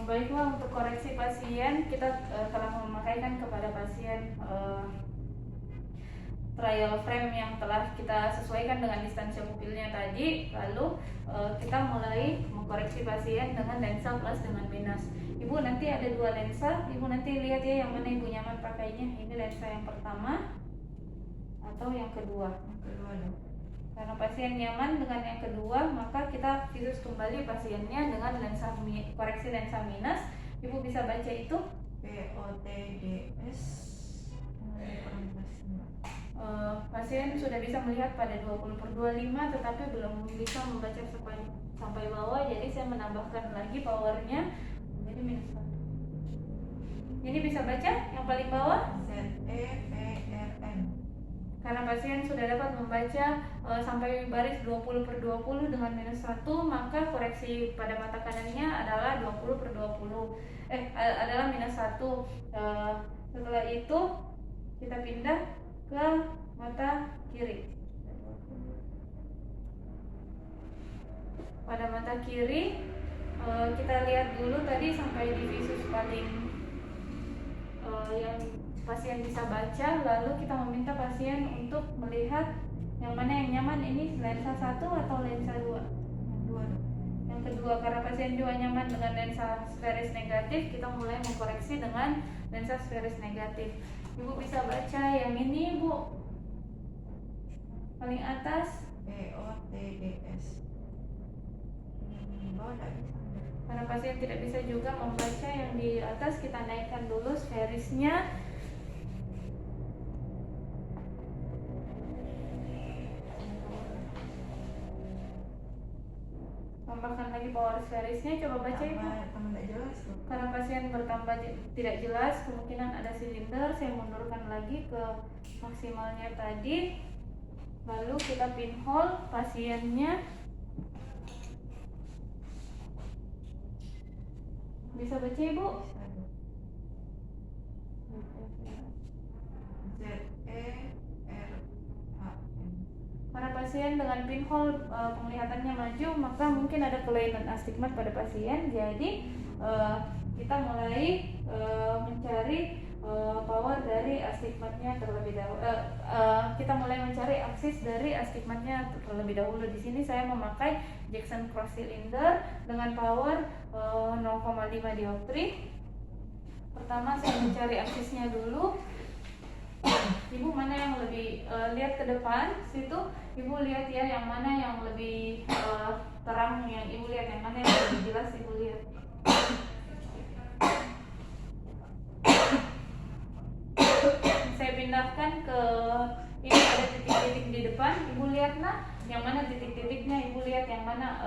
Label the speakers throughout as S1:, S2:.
S1: Baiklah, untuk koreksi pasien kita telah memakaikan kepada pasien trial frame yang telah kita sesuaikan dengan distansia pupilnya tadi. Lalu kita mulai mengkoreksi pasien dengan lensa plus dengan minus. Ibu nanti ada dua lensa, ibu nanti lihat ya yang mana ibu nyaman pakainya. Ini lensa yang pertama atau yang kedua. Karena pasien nyaman dengan yang kedua, maka kita virus kembali pasiennya dengan koreksi lensa minus. Ibu bisa baca itu
S2: POTDS.
S1: Pasien sudah bisa melihat pada 20/25, tetapi belum bisa membaca sampai bawah. Jadi saya menambahkan lagi powernya jadi minus 1. Ini bisa baca yang paling bawah
S2: ZEPRN.
S1: karena pasien sudah dapat membaca sampai baris 20/20 dengan minus 1, maka koreksi pada mata kanannya adalah 20/20 adalah minus 1. Setelah itu kita pindah ke mata kiri. Pada mata kiri kita lihat dulu tadi sampai di visus paling yang pasien bisa baca, lalu kita meminta pasien untuk melihat yang mana yang nyaman, ini lensa 1 atau lensa 2? Yang kedua, karena pasien juga nyaman dengan lensa sferis negatif, kita mulai mengkoreksi dengan lensa sferis negatif. Ibu bisa baca yang ini, Bu, paling atas
S2: POTDS.
S1: Karena pasien tidak bisa juga membaca yang di atas, kita naikkan dulu sferisnya. Tambahkan lagi power sferisnya, coba baca Ibu.
S2: Tidak jelas tuh.
S1: Karena pasien bertambah tidak jelas, kemungkinan ada silinder. Saya mundurkan lagi ke maksimalnya tadi. Lalu kita pinhole pasiennya. Bisa baca Ibu? Karena pasien dengan pinhole penglihatannya maju, maka mungkin ada kelainan astigmat pada pasien. Jadi kita mulai mencari power dari astigmatnya terlebih dahulu. Kita mulai mencari aksis dari astigmatnya terlebih dahulu. Di sini saya memakai Jackson cross cylinder dengan power 0,5 dioptri. Pertama saya mencari aksisnya dulu. Ibu mana yang lebih lihat ke depan situ, Ibu lihat ya yang mana yang lebih terang, yang Ibu lihat yang mana yang lebih jelas, Ibu lihat. Saya pindahkan ke ini, ada titik-titik di depan, Ibu lihat nah yang mana titik-titiknya, Ibu lihat yang mana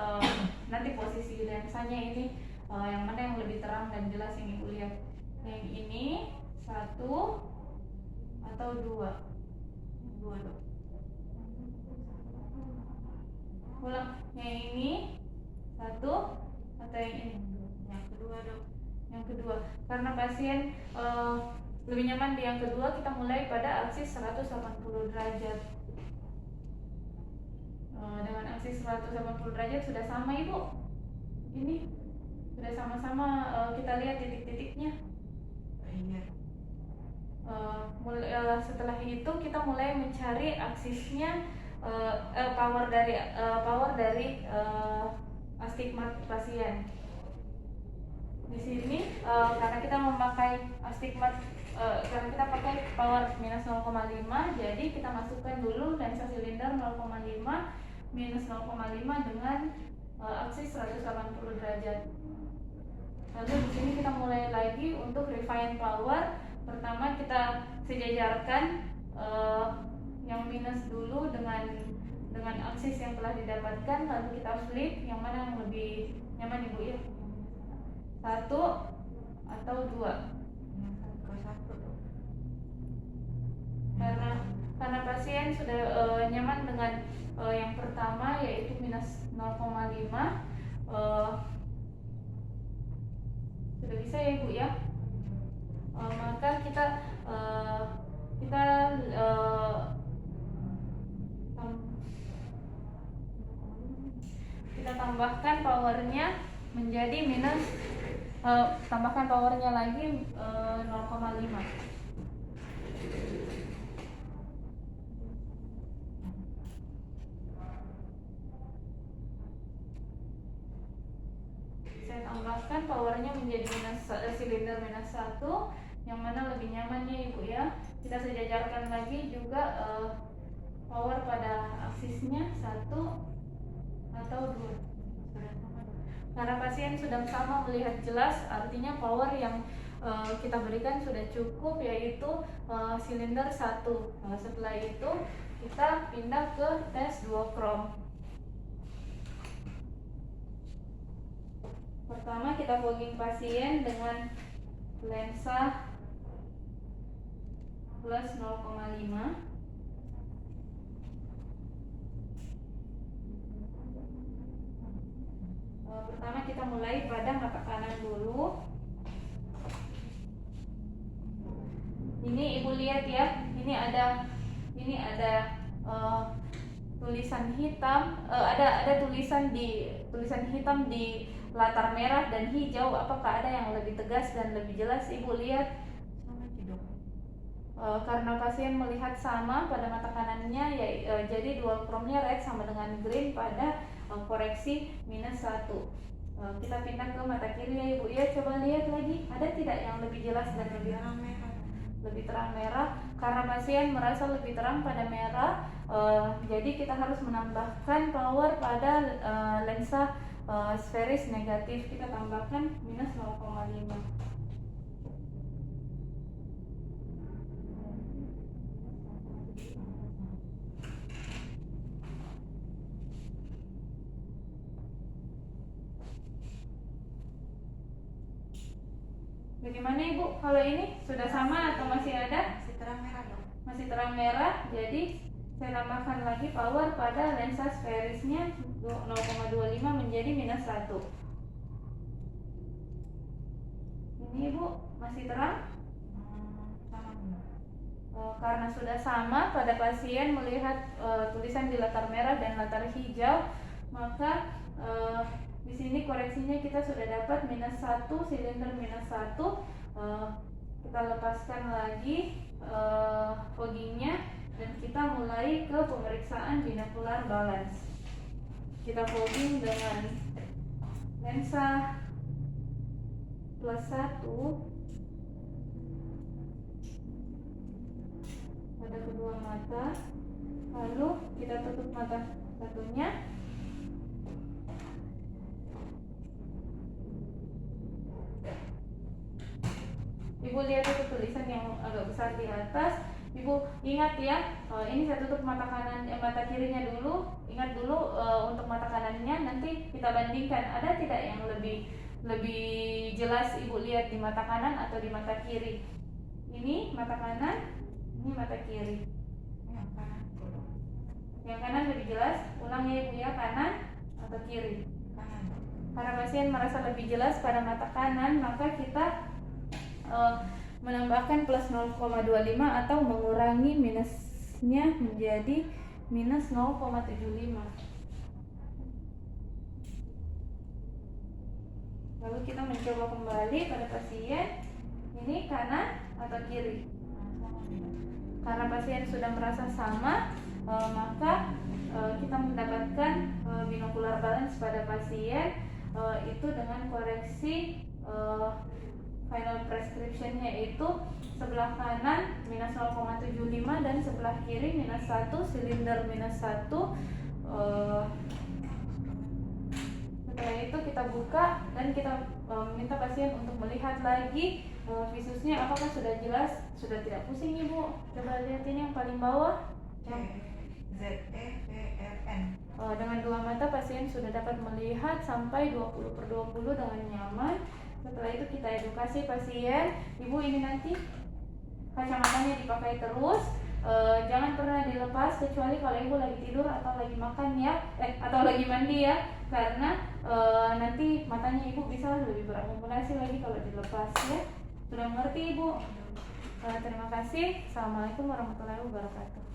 S1: nanti posisi lensanya ini yang mana yang lebih terang dan jelas yang Ibu lihat. Yang ini 1 atau 2 dong. Ulang, yang ini 1 atau yang ini? Yang kedua dong. Yang kedua, karena pasien lebih nyaman di yang kedua, kita mulai pada aksis 180 derajat. Dengan aksis 180 derajat sudah sama Ibu. Ini sudah sama-sama kita lihat titik-titiknya.
S2: Iya.
S1: Setelah itu kita mulai mencari aksisnya, power dari astigmat pasien. Di sini karena kita memakai astigmat, karena kita pakai power minus 0,5, jadi kita masukkan dulu lensa silinder 0,5 minus 0,5 dengan aksis 180 derajat. Lalu di sini kita mulai lagi untuk refine power. Pertama kita sejajarkan yang minus dulu dengan aksis yang telah didapatkan, lalu kita flip yang mana yang lebih nyaman Ibu ya, 1 atau 2. Karena pasien sudah nyaman dengan yang pertama yaitu minus 0,5, sudah bisa ya Ibu ya. Maka kita tambahkan powernya menjadi minus tambahkan powernya lagi 0,5. Saya tambahkan powernya menjadi silinder minus 1, yang mana lebih nyamannya Ibu ya. Kita sejajarkan lagi juga power pada aksisnya 1 atau 2. Karena pasien sudah sama melihat jelas, artinya power yang kita berikan sudah cukup, yaitu silinder 1. Setelah itu kita pindah ke tes duokrom. Pertama kita fogging pasien dengan lensa plus 0,5. Pertama kita mulai pada mata kanan dulu. Ini Ibu lihat ya, ini ada tulisan hitam, ada tulisan hitam di latar merah dan hijau. Apakah ada yang lebih tegas dan lebih jelas? Ibu lihat. Karena pasien melihat sama pada mata kanannya, jadi duochromnya red sama dengan green pada koreksi minus 1. Kita pindah ke mata kiri ya Ibu ya. Coba lihat lagi, ada tidak yang lebih jelas dan lebih terang merah? Karena pasien merasa lebih terang pada merah, jadi kita harus menambahkan power pada lensa sferis negatif. Kita tambahkan minus 0,5. Bagaimana Ibu? Kalau ini sudah sama atau masih ada?
S2: Masih terang merah dong.
S1: Masih terang merah, jadi saya tambahkan lagi power pada lensa sferisnya 0,25 menjadi minus 1. Ini Ibu masih terang? Karena sudah sama pada pasien melihat tulisan di latar merah dan latar hijau, maka di sini koreksinya kita sudah dapat minus 1, silinder minus 1. Kita lepaskan lagi foggingnya dan kita mulai ke pemeriksaan binocular balance. Kita fogging dengan lensa plus 1 pada kedua mata, lalu kita tutup mata satunya. Ibu lihat itu tulisan yang agak besar di atas. Ibu ingat ya, ini saya tutup mata kanan, mata kirinya dulu. Ingat dulu untuk mata kanannya, nanti kita bandingkan ada tidak yang lebih jelas Ibu lihat di mata kanan atau di mata kiri. Ini mata kanan, ini mata kiri. Yang kanan lebih jelas. Ulang ya Ibu ya, kanan atau kiri.
S2: Kanan.
S1: Karena pasien merasa lebih jelas pada mata kanan, maka kita menambahkan plus 0,25 atau mengurangi minusnya menjadi minus 0,75. Lalu kita mencoba kembali pada pasien, ini kanan atau kiri. Karena pasien sudah merasa sama, maka kita mendapatkan binocular balance pada pasien itu dengan koreksi final prescriptionnya itu sebelah kanan minus 0,75 dan sebelah kiri minus 1, silinder minus 1. Setelah itu kita buka dan kita minta pasien untuk melihat lagi visusnya apakah sudah jelas, sudah tidak pusing Ibu. Coba lihat ini yang paling bawah.
S2: ZEVRN.
S1: Dengan dua mata pasien sudah dapat melihat sampai 20/20 dengan nyaman. Setelah itu kita edukasi pasien, Ibu ini nanti kacamatanya dipakai terus, jangan pernah dilepas kecuali kalau Ibu lagi tidur atau lagi makan ya, atau lagi mandi ya, karena nanti matanya Ibu bisa lebih berakumulasi lagi kalau dilepas ya. Sudah mengerti Ibu? Terima kasih. Assalamualaikum warahmatullahi wabarakatuh.